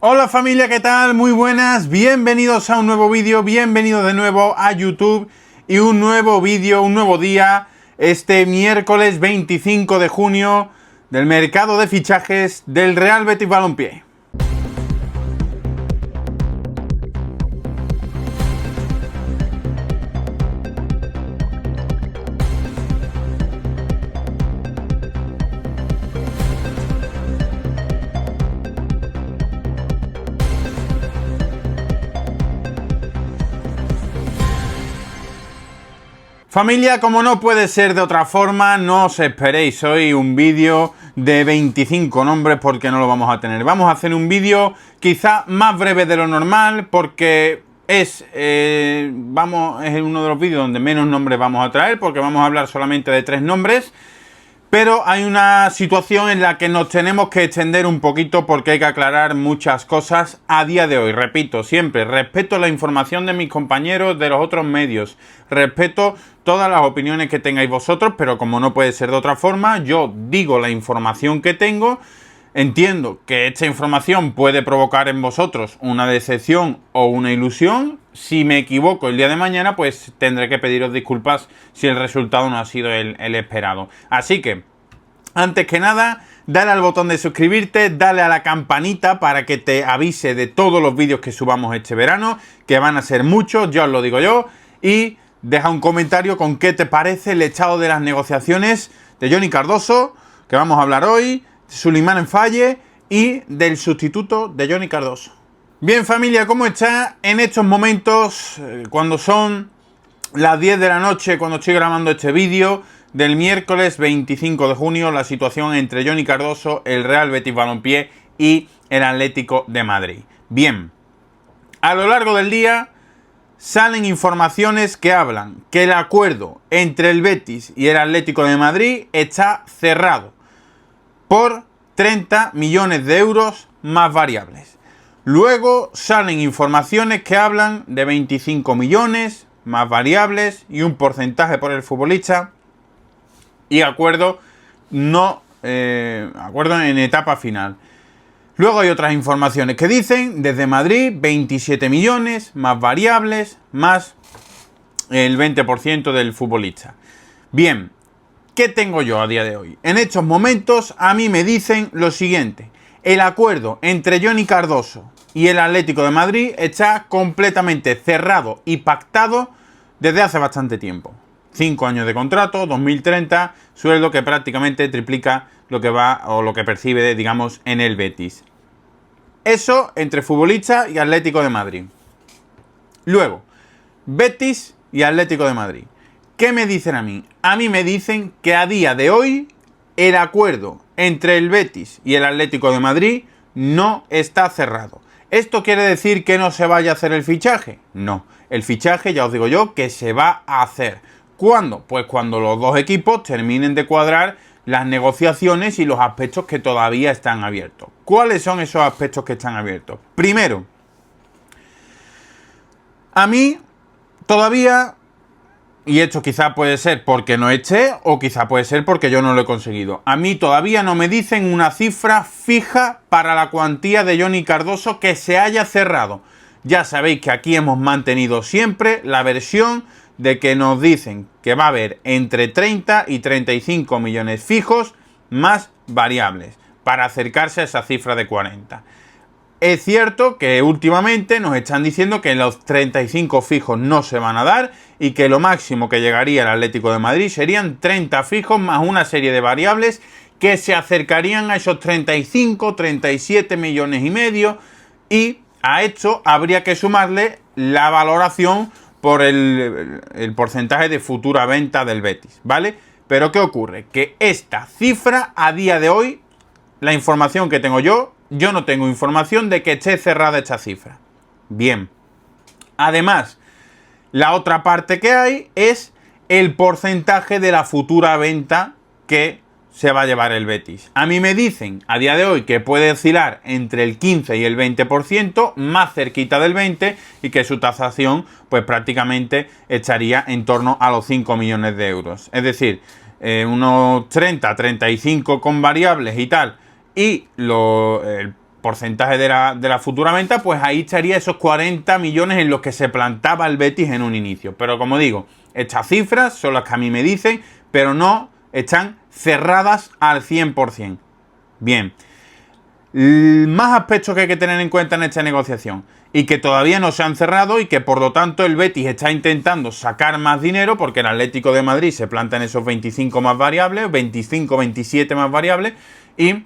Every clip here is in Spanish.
Hola familia, ¿qué tal? Muy buenas, bienvenidos a un nuevo vídeo, bienvenidos de nuevo a YouTube y un nuevo vídeo, un nuevo día, este miércoles 25 de junio del mercado de fichajes del Real Betis Balompié. Familia, como no puede ser de otra forma, no os esperéis hoy un vídeo de 25 nombres porque no lo vamos a tener. Vamos a hacer un vídeo quizá más breve de lo normal porque es uno de los vídeos donde menos nombres vamos a traer porque vamos a hablar solamente de 3 nombres. Pero hay una situación en la que nos tenemos que extender un poquito porque hay que aclarar muchas cosas a día de hoy. Repito, siempre respeto la información de mis compañeros de los otros medios. Respeto todas las opiniones que tengáis vosotros, pero como no puede ser de otra forma, yo digo la información que tengo. Entiendo que esta información puede provocar en vosotros una decepción o una ilusión. Si me equivoco el día de mañana, pues tendré que pediros disculpas si el resultado no ha sido el esperado. Así que, antes que nada, dale al botón de suscribirte, dale a la campanita para que te avise de todos los vídeos que subamos este verano, que van a ser muchos, ya os lo digo yo, y deja un comentario con qué te parece el estado de las negociaciones de Johnny Cardoso, que vamos a hablar hoy, Souleymane N'Faye y del sustituto de Johnny Cardoso. Bien familia, ¿cómo está? En estos momentos, cuando son las 10 de la noche, cuando estoy grabando este vídeo del miércoles 25 de junio, la situación entre Johnny Cardoso, el Real Betis Balompié y el Atlético de Madrid. Bien, a lo largo del día salen informaciones que hablan que el acuerdo entre el Betis y el Atlético de Madrid está cerrado por 30 millones de euros más variables. Luego salen informaciones que hablan de 25 millones más variables y un porcentaje por el futbolista y acuerdo en etapa final. Luego hay otras informaciones que dicen desde Madrid 27 millones más variables más el 20% del futbolista. Bien, ¿qué tengo yo a día de hoy? En estos momentos a mí me dicen lo siguiente: el acuerdo entre Johnny Cardoso y el Atlético de Madrid está completamente cerrado y pactado desde hace bastante tiempo. 5 años de contrato, 2030, sueldo que prácticamente triplica lo que va o lo que percibe, digamos, en el Betis. Eso entre futbolista y Atlético de Madrid. Luego, Betis y Atlético de Madrid. ¿Qué me dicen a mí? A mí me dicen que a día de hoy el acuerdo entre el Betis y el Atlético de Madrid no está cerrado. ¿Esto quiere decir que no se vaya a hacer el fichaje? No, el fichaje ya os digo yo que se va a hacer. ¿Cuándo? Pues cuando los dos equipos terminen de cuadrar las negociaciones y los aspectos que todavía están abiertos. ¿Cuáles son esos aspectos que están abiertos? Primero, a mí todavía, y esto quizá puede ser porque no esté o quizá puede ser porque yo no lo he conseguido, a mí todavía no me dicen una cifra fija para la cuantía de Johnny Cardoso que se haya cerrado. Ya sabéis que aquí hemos mantenido siempre la versión de que nos dicen que va a haber entre 30 y 35 millones fijos más variables para acercarse a esa cifra de 40. Es cierto que últimamente nos están diciendo que los 35 fijos no se van a dar y que lo máximo que llegaría el Atlético de Madrid serían 30 fijos más una serie de variables que se acercarían a esos 35, 37 millones y medio, y a esto habría que sumarle la valoración por el porcentaje de futura venta del Betis, ¿vale? Pero ¿qué ocurre? Que esta cifra a día de hoy, la información que tengo yo no tengo información de que esté cerrada esta cifra. Bien. Además, la otra parte que hay es el porcentaje de la futura venta que se va a llevar el Betis. A mí me dicen a día de hoy que puede oscilar entre el 15 y el 20%, más cerquita del 20%, y que su tasación pues prácticamente estaría en torno a los 5 millones de euros. Es decir, unos 30, 35 con variables y tal, y el porcentaje de la futura venta, pues ahí estaría esos 40 millones en los que se plantaba el Betis en un inicio. Pero como digo, estas cifras son las que a mí me dicen, pero no están cerradas al 100%. Bien, más aspectos que hay que tener en cuenta en esta negociación y que todavía no se han cerrado y que por lo tanto el Betis está intentando sacar más dinero porque el Atlético de Madrid se planta en esos 25 más variables, 25, 27 más variables y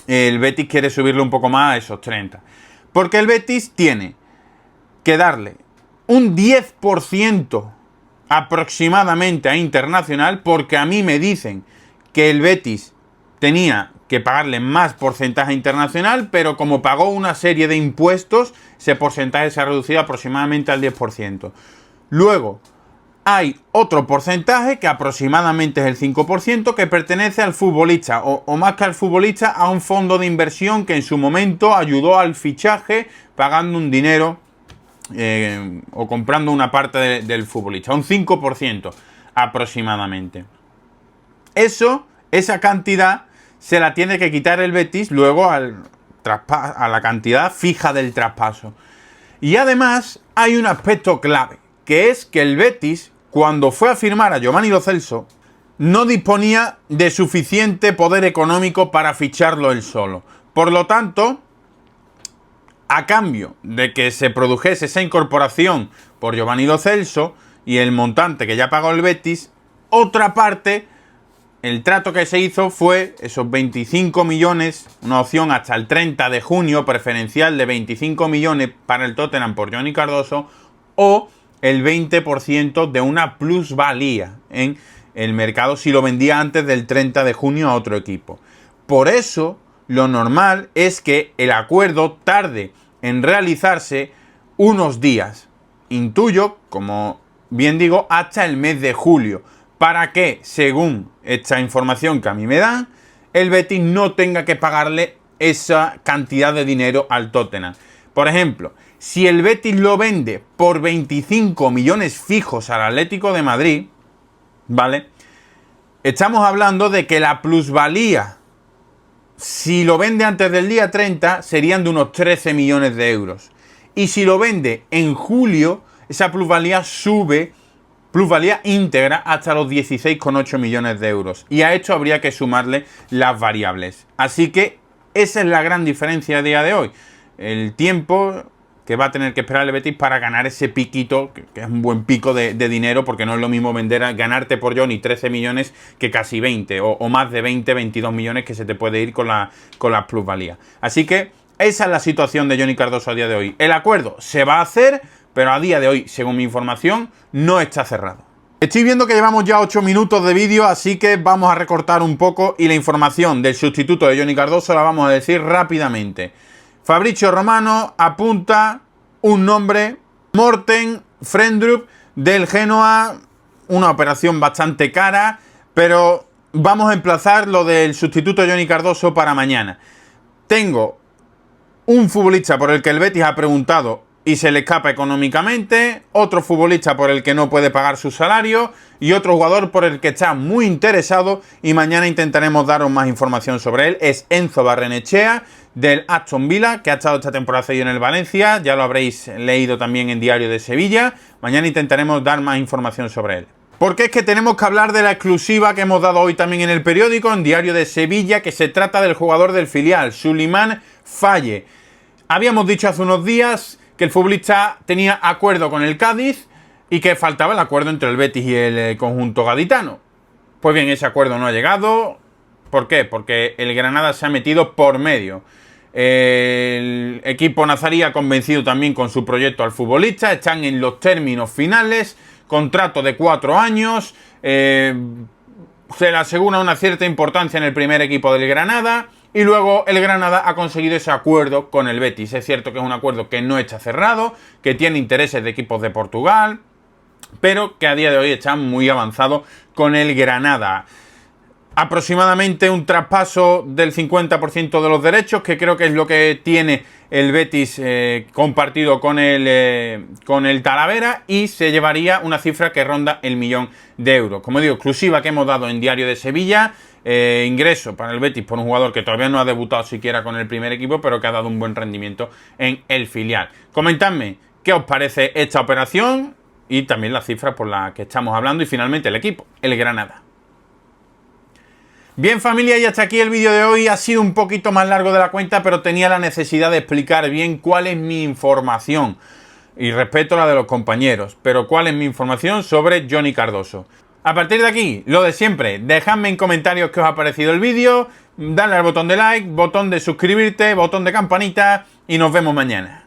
el Betis quiere subirle un poco más a esos 30. Porque el Betis tiene que darle un 10% aproximadamente a Internacional, porque a mí me dicen que el Betis tenía que pagarle más porcentaje a Internacional, pero como pagó una serie de impuestos, ese porcentaje se ha reducido aproximadamente al 10%. Luego, hay otro porcentaje, que aproximadamente es el 5%, que pertenece al futbolista, o más que al futbolista, a un fondo de inversión que en su momento ayudó al fichaje pagando un dinero o comprando una parte del futbolista, un 5% aproximadamente. Esa cantidad se la tiene que quitar el Betis luego a la cantidad fija del traspaso. Y además hay un aspecto clave, que es que el Betis, cuando fue a firmar a Giovanni Lo Celso, no disponía de suficiente poder económico para ficharlo él solo. Por lo tanto, a cambio de que se produjese esa incorporación por Giovanni Lo Celso y el montante que ya pagó el Betis, otra parte, el trato que se hizo fue esos 25 millones, una opción hasta el 30 de junio, preferencial de 25 millones para el Tottenham por Johnny Cardoso, o el 20% de una plusvalía en el mercado si lo vendía antes del 30 de junio a otro equipo. Por eso, lo normal es que el acuerdo tarde en realizarse unos días. Intuyo, como bien digo, hasta el mes de julio, para que, según esta información que a mí me dan, el Betis no tenga que pagarle esa cantidad de dinero al Tottenham. Por ejemplo, si el Betis lo vende por 25 millones fijos al Atlético de Madrid, ¿vale? Estamos hablando de que la plusvalía, si lo vende antes del día 30, serían de unos 13 millones de euros. Y si lo vende en julio, esa plusvalía sube, plusvalía íntegra, hasta los 16,8 millones de euros. Y a esto habría que sumarle las variables. Así que esa es la gran diferencia a día de hoy. El tiempo que va a tener que esperar el Betis para ganar ese piquito, que es un buen pico de dinero, porque no es lo mismo ganarte por Johnny 13 millones que casi 20, o más de 20, 22 millones que se te puede ir con la plusvalía. Así que esa es la situación de Johnny Cardoso a día de hoy. El acuerdo se va a hacer, pero a día de hoy, según mi información, no está cerrado. Estoy viendo que llevamos ya 8 minutos de vídeo, así que vamos a recortar un poco y la información del sustituto de Johnny Cardoso la vamos a decir rápidamente. Fabrizio Romano apunta un nombre, Morten Fendrup del Genoa, una operación bastante cara, pero vamos a emplazar lo del sustituto de Johnny Cardoso para mañana. Tengo un futbolista por el que el Betis ha preguntado y se le escapa económicamente, otro futbolista por el que no puede pagar su salario y otro jugador por el que está muy interesado y mañana intentaremos daros más información sobre él. Es Enzo Barrenechea del Aston Villa, que ha estado esta temporada ahí en el Valencia, ya lo habréis leído también en Diario de Sevilla. Mañana intentaremos dar más información sobre él. Porque es que tenemos que hablar de la exclusiva que hemos dado hoy también en el periódico, en Diario de Sevilla, que se trata del jugador del filial, Souleymane Faye. Habíamos dicho hace unos días que el futbolista tenía acuerdo con el Cádiz y que faltaba el acuerdo entre el Betis y el conjunto gaditano. Pues bien, ese acuerdo no ha llegado. ¿Por qué? Porque el Granada se ha metido por medio. El equipo nazarí ha convencido también con su proyecto al futbolista. Están en los términos finales. Contrato de 4 años. Se le asegura una cierta importancia en el primer equipo del Granada. Y luego el Granada ha conseguido ese acuerdo con el Betis. Es cierto que es un acuerdo que no está cerrado, que tiene intereses de equipos de Portugal, pero que a día de hoy está muy avanzado con el Granada. Aproximadamente un traspaso del 50% de los derechos, que creo que es lo que tiene el Betis compartido con el Talavera, y se llevaría una cifra que ronda el 1.000.000 de euros. Como digo, exclusiva que hemos dado en Diario de Sevilla. ingreso para el Betis por un jugador que todavía no ha debutado siquiera con el primer equipo, pero que ha dado un buen rendimiento en el filial. Comentadme qué os parece esta operación y también las cifras por las que estamos hablando, y finalmente el equipo, el Granada. Bien, familia, y hasta aquí el vídeo de hoy. Ha sido un poquito más largo de la cuenta, pero tenía la necesidad de explicar bien cuál es mi información, y respeto la de los compañeros, pero cuál es mi información sobre Johnny Cardoso. A partir de aquí, lo de siempre, dejadme en comentarios qué os ha parecido el vídeo, dale al botón de like, botón de suscribirte, botón de campanita, y nos vemos mañana.